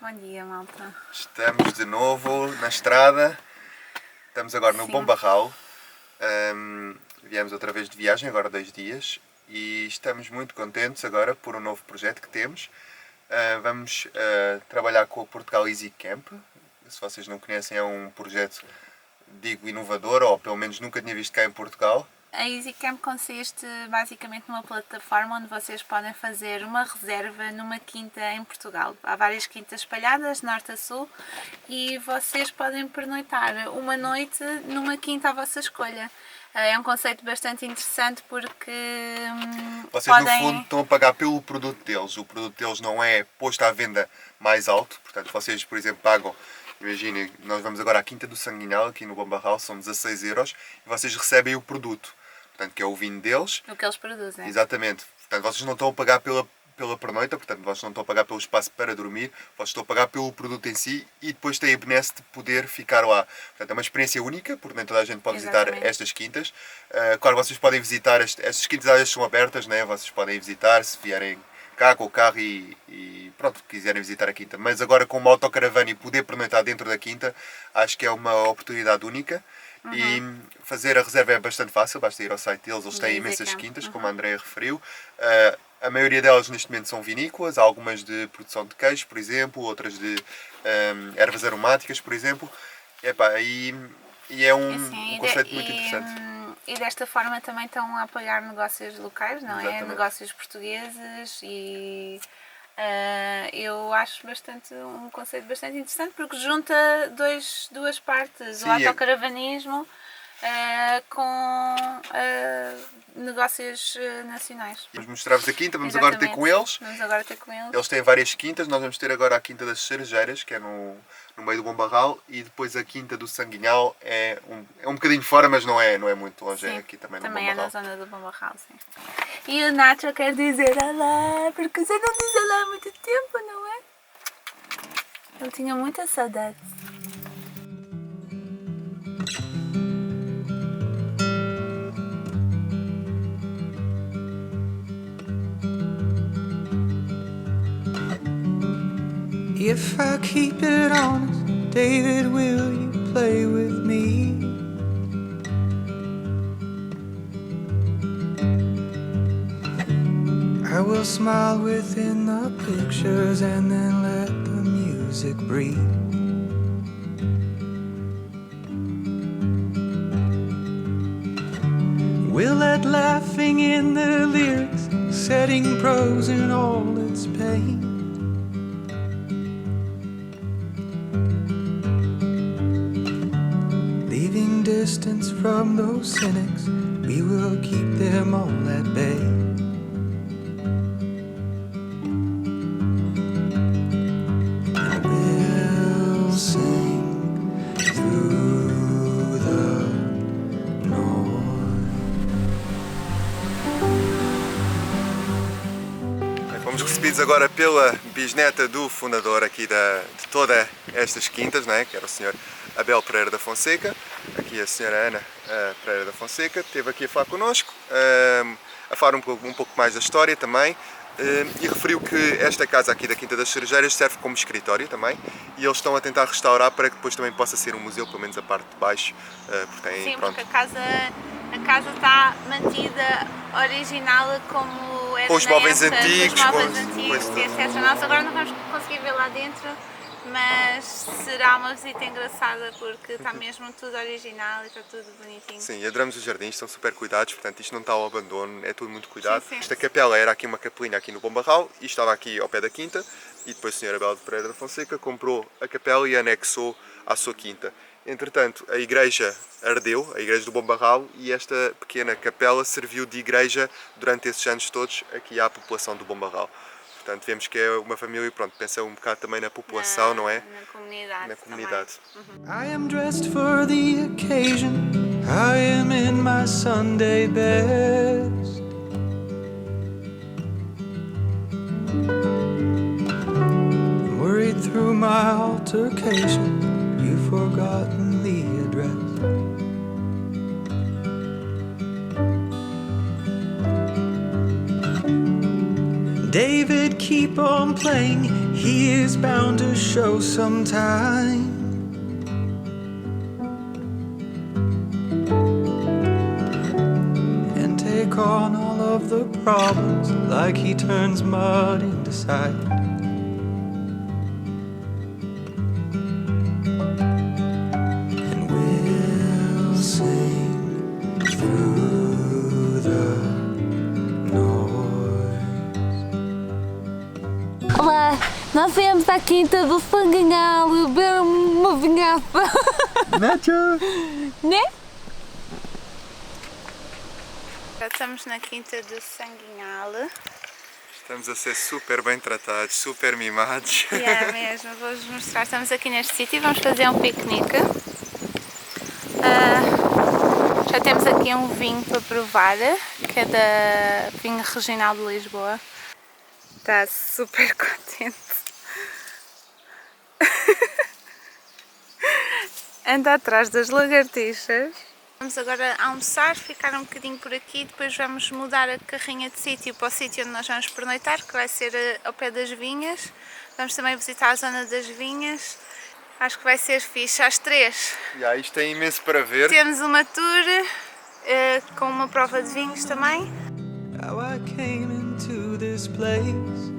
Bom dia, malta. Estamos de novo na estrada, estamos agora no Sim. Bombarral. Viemos outra vez de viagem, agora 2 dias, e estamos muito contentes agora por um novo projeto que temos. Vamos trabalhar com o Portugal Easy Camp. Se vocês não conhecem, é um projeto, digo, inovador, ou pelo menos nunca tinha visto cá em Portugal. A EasyCamp consiste basicamente numa plataforma onde vocês podem fazer uma reserva numa quinta em Portugal. Há várias quintas espalhadas, norte a sul, e vocês podem pernoitar uma noite numa quinta à vossa escolha. É um conceito bastante interessante porque Vocês podem... no fundo estão a pagar pelo produto deles. O produto deles não é posto à venda mais alto. Portanto, vocês, por exemplo, pagam, imaginem, nós vamos agora à Quinta do Sanguinhal, aqui no Bombarral, são 16 euros, e vocês recebem o produto. Portanto, que é o vinho deles. O que eles produzem. Exatamente. Portanto, vocês não estão a pagar pela pernoita, portanto, vocês não estão a pagar pelo espaço para dormir, vocês estão a pagar pelo produto em si e depois têm a benesse de poder ficar lá. Portanto, é uma experiência única, porque nem toda a gente pode visitar estas quintas. Claro, vocês podem visitar, estas quintas áreas são abertas, né? Vocês podem visitar se vierem cá com o carro e pronto, quiserem visitar a quinta. Mas agora com uma autocaravana e poder pernoitar dentro da quinta, acho que é uma oportunidade única. E fazer a reserva é bastante fácil, basta ir ao site deles, eles têm imensas quintas, como a Andrea referiu. A maioria delas neste momento são vinícolas, há algumas de produção de queijo, por exemplo, outras de ervas aromáticas, por exemplo. E é um conceito muito interessante. E desta forma também estão a apoiar negócios locais, não é? Exatamente. Negócios portugueses e eu acho um conceito bastante interessante porque junta duas partes, Sim, o autocaravanismo com negócios nacionais. Vamos mostrar-vos a quinta, vamos agora ter com eles. Vamos agora ter com eles. Eles têm várias quintas, nós vamos ter agora a Quinta das Cerejeiras, que é no meio do Bombarral, e depois a Quinta do Sanguinhal é um bocadinho fora, mas não é muito longe, Sim, é aqui também no também Bombarral. é na zona do Bombarral, sim. E o Nacho quer dizer olá, porque você não diz olá há muito tempo, não é? Ele tinha muita saudade. If I keep it honest, David, will you play with me? I will smile within the pictures and then let the music breathe. We'll let laughing in the lyrics, setting prose in all its pain. Leaving distance from those cynics, we will keep them all at bay. We'll sing through the Fomos recebidos agora pela bisneta do fundador aqui de todas estas quintas, não é? Que era o Sr. Abel Pereira da Fonseca. Aqui a Sra. Ana Pereira da Fonseca esteve aqui a falar connosco, a falar um pouco mais da história também, e referiu que esta casa aqui da Quinta das Cerejeiras serve como escritório também, e eles estão a tentar restaurar para que depois também possa ser um museu, pelo menos a parte de baixo, porque tem, Sim, pronto. porque a casa está mantida original como era Com os na móveis época, antigos, com os móveis com antigos esse- e etc. Nós agora não vamos conseguir ver lá dentro, mas será uma visita engraçada porque está mesmo tudo original e está tudo bonitinho. Sim, adoramos os jardins, estão super cuidados, portanto isto não está ao abandono, é tudo muito cuidado. Sim, sim. Esta capela era aqui uma capelinha aqui no Bombarral e estava aqui ao pé da quinta, e depois o Sr. Abel de Pereira da Fonseca comprou a capela e anexou à sua quinta. Entretanto, a igreja ardeu, a igreja do Bombarral, e esta pequena capela serviu de igreja durante esses anos todos aqui à população do Bombarral. Portanto, vemos que é uma família, pronto, pensa um bocado também na população, não é? Na comunidade. Na comunidade. I am dressed for the occasion. I am in my Sunday best. Worried through my altercation, you've forgotten the address. David, keep on playing. he is bound to show sometime. And take on all of the problems like he turns mud into side. And we'll sing through the noise. Olá, nós viemos à Quinta do Sanguinhal beber uma vinhaça. Nacho! Né? Já estamos na Quinta do Sanguinhal. Estamos a ser super bem tratados, super mimados. É mesmo, vou-vos mostrar. Estamos aqui neste sítio e vamos fazer um piquenique. Já temos aqui um vinho para provar, que é da Vinho Regional de Lisboa. Está super contente. Anda atrás das lagartixas. Vamos agora almoçar, ficar um bocadinho por aqui, depois vamos mudar a carrinha de sítio para o sítio onde nós vamos pernoitar, que vai ser ao pé das vinhas. Vamos também visitar a zona das vinhas. Acho que vai ser fixe, às 3. Isto tem imenso para ver. Temos uma tour com uma prova de vinhos também. How I came into this place.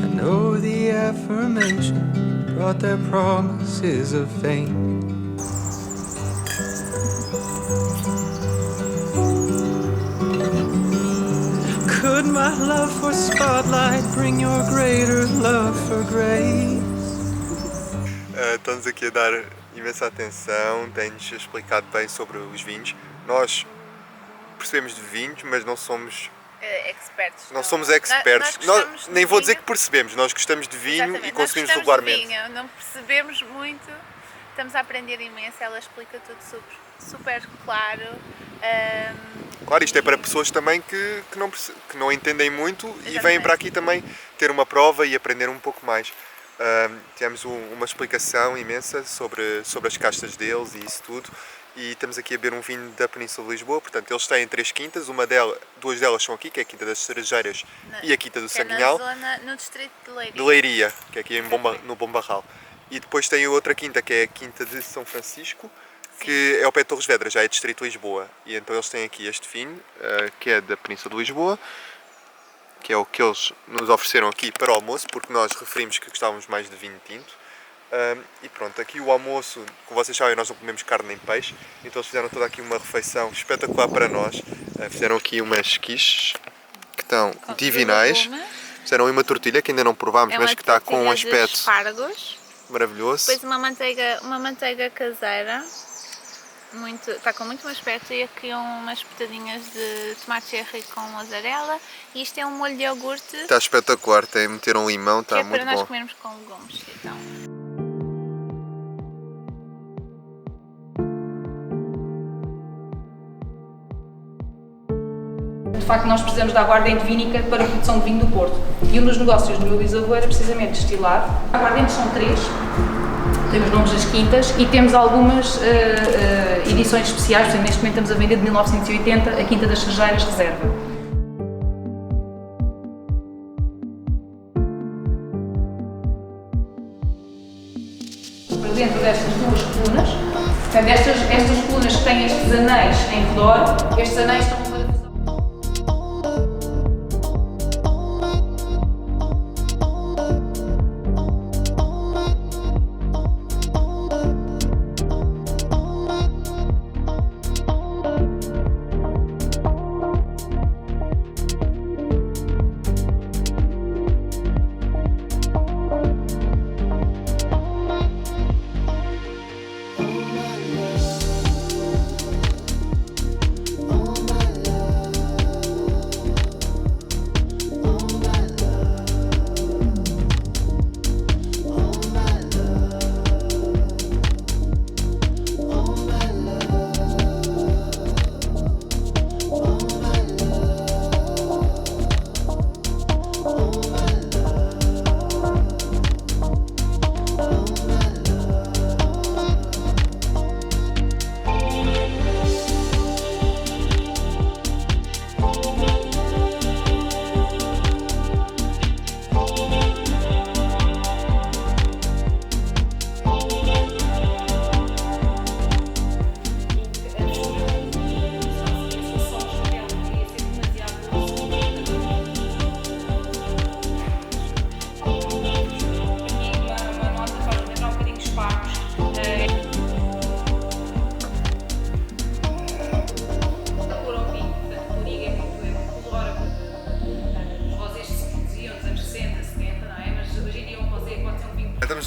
I know the affirmation brought their promises of fame. Could my love for spotlight bring your greater love for grace? Estamos aqui a dar imensa atenção, tem-nos explicado bem sobre os vinhos. Nós percebemos de vinhos, mas não somos Expertos. Não somos experts. Nós nem vou dizer vinho. que percebemos, nós gostamos de vinho. Exatamente, E consumimos nós regularmente. gostamos de vinho, não percebemos muito, estamos a aprender imenso, ela explica tudo super claro. Claro, isto é para pessoas também que não entendem muito e vêm Exatamente. para aqui também ter uma prova e aprender um pouco mais. Tivemos uma explicação imensa sobre as castas deles e isso tudo. E estamos aqui a beber um vinho da Península de Lisboa. Portanto, eles têm 3 quintas, duas delas são aqui, que é a Quinta das Cerejeiras e a Quinta do Sanguinhal. Na zona, no distrito de Leiria. De Leiria, que é aqui no Bombarral. E depois tem outra quinta, que é a Quinta de São Francisco, que é ao pé de Torres Vedras, já é distrito de Lisboa. E então eles têm aqui este vinho, que é da Península de Lisboa, que é o que eles nos ofereceram aqui para o almoço, porque nós referimos que gostávamos mais de vinho tinto. E pronto, aqui o almoço, como vocês sabem, nós não comemos carne nem peixe, então eles fizeram toda aqui uma refeição espetacular para nós. Fizeram aqui umas quiches que estão divinais. Fizeram uma tortilha que ainda não provámos, mas que está com um aspecto espargos. Maravilhoso. Depois uma manteiga caseira, está com muito aspecto, e aqui umas petadinhas de tomate cherry com mozzarella, e isto é um molho de iogurte. Está espetacular, meteram limão, está muito bom. Que é para nós comermos com legumes. Então. De facto, nós precisamos da aguardente vínica para a produção de vinho do Porto. E um dos negócios do meu bisavô era precisamente destilar. Aguardentes são 3, temos nomes das quintas e temos algumas edições especiais. Por exemplo, neste momento estamos a vender de 1980 a Quinta das Cerejeiras Reserva. Por dentro destas duas colunas, portanto, estas colunas que têm estes anéis em redor, estes anéis estão para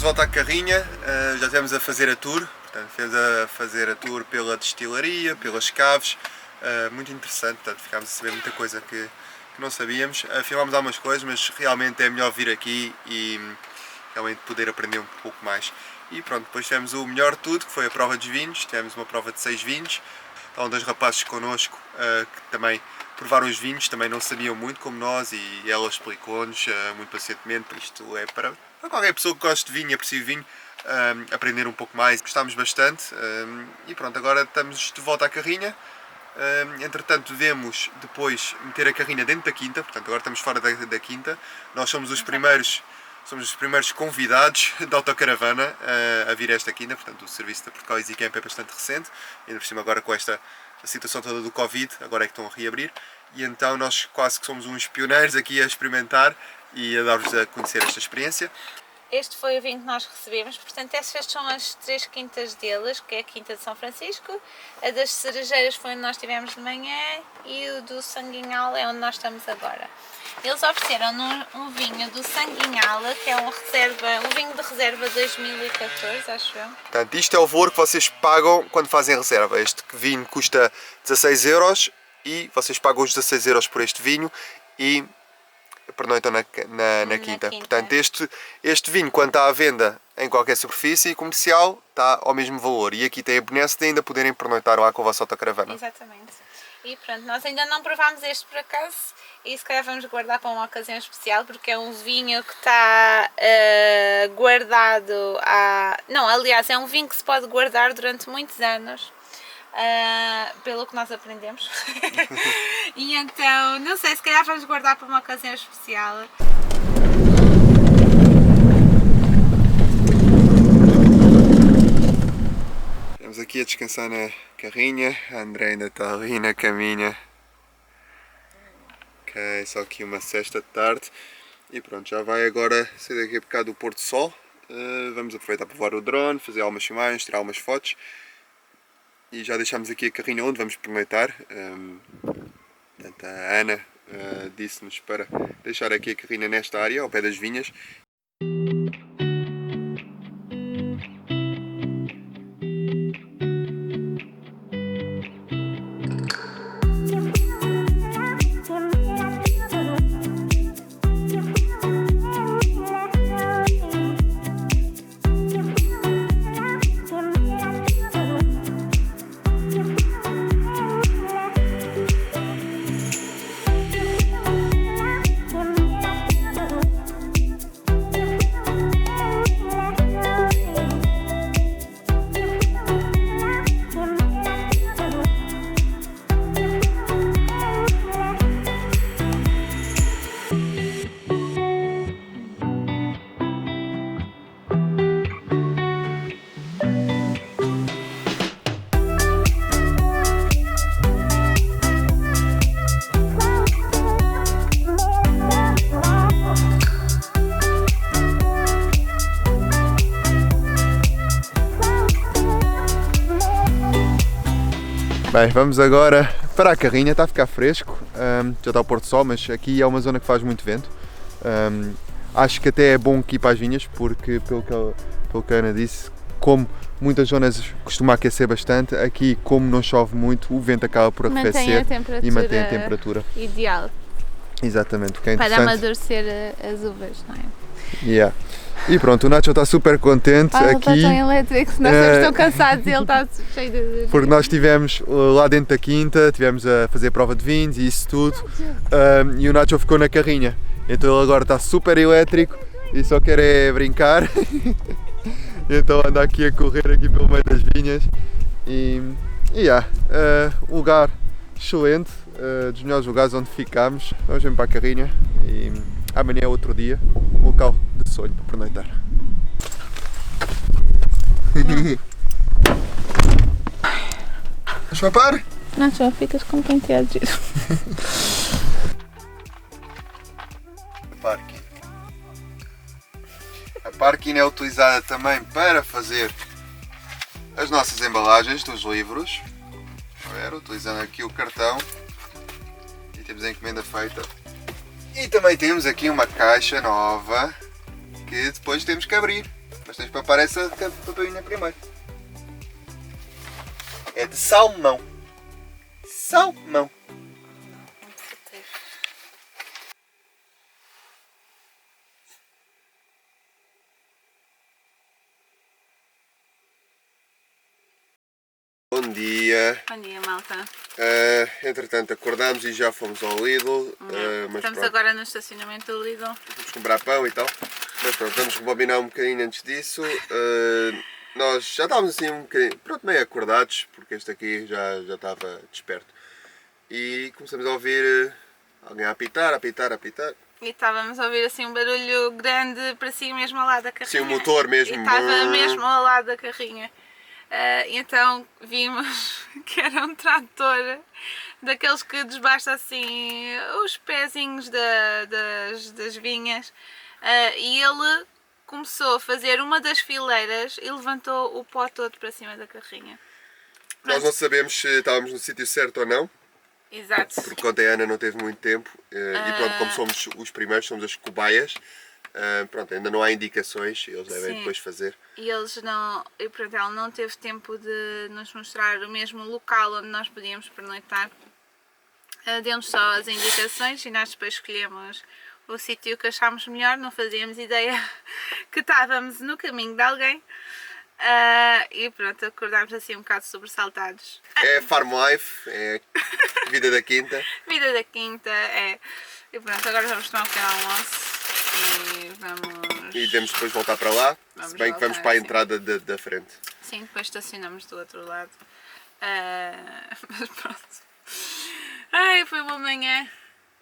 de volta à carrinha, já estivemos a fazer a tour, portanto, fomos a fazer a tour pela destilaria, pelas caves, muito interessante, portanto, ficámos a saber muita coisa que não sabíamos. Filmámos algumas coisas, mas realmente é melhor vir aqui e realmente poder aprender um pouco mais. E pronto, depois tivemos o melhor de tudo, que foi a prova dos vinhos, tivemos uma prova de 6 vinhos, estavam 2 rapazes connosco que também provaram os vinhos, também não sabiam muito como nós e ela explicou-nos muito pacientemente, isto é para qualquer pessoa que goste de vinho e aprecie vinho, aprender um pouco mais. Gostámos bastante e pronto, agora estamos de volta à carrinha. Entretanto devemos depois meter a carrinha dentro da quinta, portanto agora estamos fora da quinta. Nós somos os primeiros convidados da autocaravana a vir a esta quinta, portanto o serviço da Portugal Easy Camp é bastante recente, ainda por cima agora com esta situação toda do Covid, agora é que estão a reabrir, e então nós quase que somos uns pioneiros aqui a experimentar e a dar-vos a conhecer esta experiência. Este foi o vinho que nós recebemos, portanto estas são as 3 quintas deles, que é a Quinta de São Francisco, a das Cerejeiras foi onde nós estivemos de manhã e o do Sanguinhal é onde nós estamos agora. Eles ofereceram um vinho do Sanguinhala, que é um vinho de reserva 2014, acho eu. Portanto, isto é o valor que vocês pagam quando fazem reserva. Este vinho custa 16 euros e vocês pagam os 16 euros por este vinho e pernoitam na quinta. Portanto, este vinho, quando está à venda em qualquer superfície comercial, está ao mesmo valor. E aqui tem a benesse de ainda poderem pernoitar lá com a vossa autocaravana. Exatamente. E pronto, nós ainda não provámos este por acaso e se calhar vamos guardar para uma ocasião especial porque é um vinho que está guardado Não, aliás, é um vinho que se pode guardar durante muitos anos, pelo que nós aprendemos. E então, não sei, se calhar vamos guardar para uma ocasião especial. Estamos aqui a descansar na carrinha, a André ainda está ali na caminha. Ok, só aqui uma sexta de tarde e pronto, já vai agora ser daqui a bocado o pôr do sol. Vamos aproveitar para voar o drone, fazer algumas filmagens, tirar algumas fotos e já deixamos aqui a carrinha onde vamos pernoitar. Portanto, a Ana disse-nos para deixar aqui a carrinha nesta área, ao pé das vinhas. Bem, vamos agora para a carrinha, está a ficar fresco, já está o pôr do sol, mas aqui é uma zona que faz muito vento. Acho que até é bom aqui para as vinhas, porque pelo que a Ana disse, como muitas zonas costuma aquecer bastante, aqui como não chove muito, o vento acaba por arrefecer e mantém a temperatura ideal. Exatamente, porque é para interessante. amadurecer as uvas, não é? Yeah. E pronto, o Nacho está super contente aqui. Ele está tão elétrico, se nós estamos tão cansados e ele está cheio de... Porque nós estivemos lá dentro da quinta, estivemos a fazer a prova de vinhos e isso tudo, e o Nacho ficou na carrinha. Então ele agora está super elétrico e só quer é brincar. Então anda aqui a correr aqui pelo meio das vinhas. Lugar excelente, dos melhores lugares onde ficámos. Vamos para a carrinha e amanhã é outro dia, local de sonho para pernoitar. Vamos papar? Não, só ficas com quem te agir. Parking. A parking é utilizada também para fazer as nossas embalagens dos livros. A ver, utilizando aqui o cartão e temos a encomenda feita. E também temos aqui uma caixa nova que depois temos que abrir. Mas tens de papar essa papainha primeiro. É de salmão. Salmão. Bom dia. Bom dia, malta. Entretanto acordámos e já fomos ao Lidl. Mas Estamos pronto, agora no estacionamento do Lidl. vamos comprar pão e tal. Mas pronto, vamos rebobinar um bocadinho antes disso. Nós já estávamos assim um bocadinho, pronto, meio acordados, porque este aqui já estava desperto. E começamos a ouvir alguém a apitar. E estávamos a ouvir assim um barulho grande para si mesmo ao lado da carrinha. Sim, o motor mesmo. E estava mesmo ao lado da carrinha. Então vimos que era um trator daqueles que desbasta assim os pezinhos das vinhas, e ele começou a fazer uma das fileiras e levantou o pó todo para cima da carrinha. Nós não sabemos se estávamos no sítio certo ou não, Exato. porque ontem a Ana não teve muito tempo e pronto, como somos os primeiros, somos as cobaias, pronto, ainda não há indicações, eles devem Sim. depois fazer. E eles não, e pronto, ela não teve tempo de nos mostrar o mesmo local onde nós podíamos pernoitar. Deu-nos só as indicações e nós depois escolhemos o sítio que achámos melhor, não fazíamos ideia que estávamos no caminho de alguém. E pronto, acordámos assim um bocado sobressaltados. É Farm Life, é vida da quinta. Vida da quinta, é. E pronto, agora vamos tomar um pequeno almoço e vamos... E devemos depois voltar para lá, Vamos se bem que vamos voltar, para a sim. entrada da frente. Sim, depois estacionamos do outro lado. Mas pronto. Ai, foi uma manhã.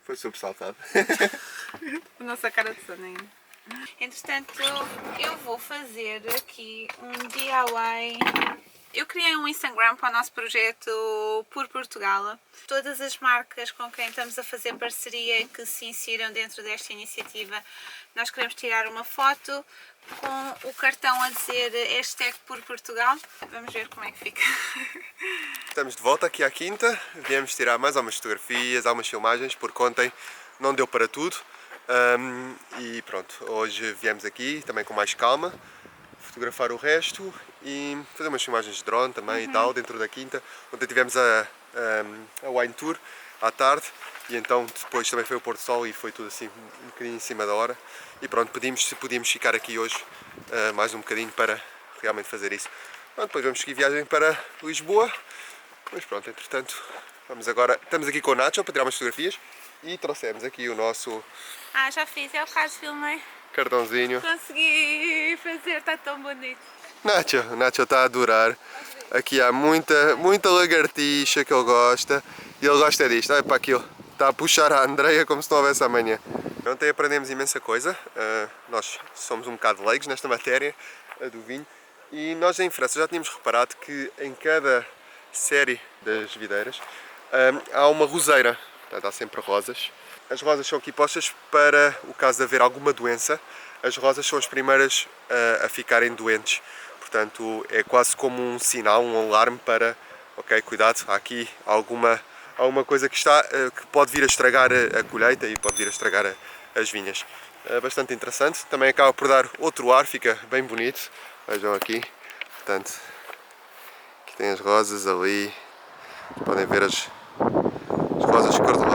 Foi sobressaltado. A nossa cara de sono ainda. Entretanto, eu vou fazer aqui um DIY. Eu criei um Instagram para o nosso projeto Por Portugal. Todas as marcas com quem estamos a fazer parceria e que se insiram dentro desta iniciativa, nós queremos tirar uma foto com o cartão a dizer hashtag Por Portugal. Vamos ver como é que fica. Estamos de volta aqui à quinta, viemos tirar mais algumas fotografias, algumas filmagens, porque ontem não deu para tudo. E pronto, hoje viemos aqui também com mais calma, fotografar o resto e fazer umas filmagens de drone também e tal, dentro da quinta. Ontem tivemos a Wine Tour à tarde e então depois também foi o Pôr do Sol e foi tudo assim um bocadinho em cima da hora. E pronto, pedimos se podíamos ficar aqui hoje mais um bocadinho para realmente fazer isso. Pronto, depois vamos seguir viagem para Lisboa. Mas pronto, entretanto, vamos agora, estamos aqui com o Nacho para tirar umas fotografias e trouxemos aqui o nosso Já fiz, é o caso, filmei. cartãozinho. Consegui fazer, está tão bonito. Nacho está a adorar. Aqui há muita lagartixa que ele gosta e ele gosta disto. Olha para aquilo, está a puxar a Andreia como se não houvesse amanhã. Ontem aprendemos imensa coisa. Nós somos um bocado leigos nesta matéria do vinho e nós em França já tínhamos reparado que em cada série das videiras há uma roseira. Portanto, há sempre rosas. As rosas são aqui postas para o caso de haver alguma doença. As rosas são as primeiras a ficarem doentes. Portanto, é quase como um sinal, um alarme para, ok, cuidado, há aqui alguma coisa que pode vir a estragar a colheita e pode vir a estragar as vinhas. Bastante interessante. Também acaba por dar outro ar, fica bem bonito. Vejam aqui. Portanto, aqui tem as rosas ali. Podem ver as rosas cor-de-rosa.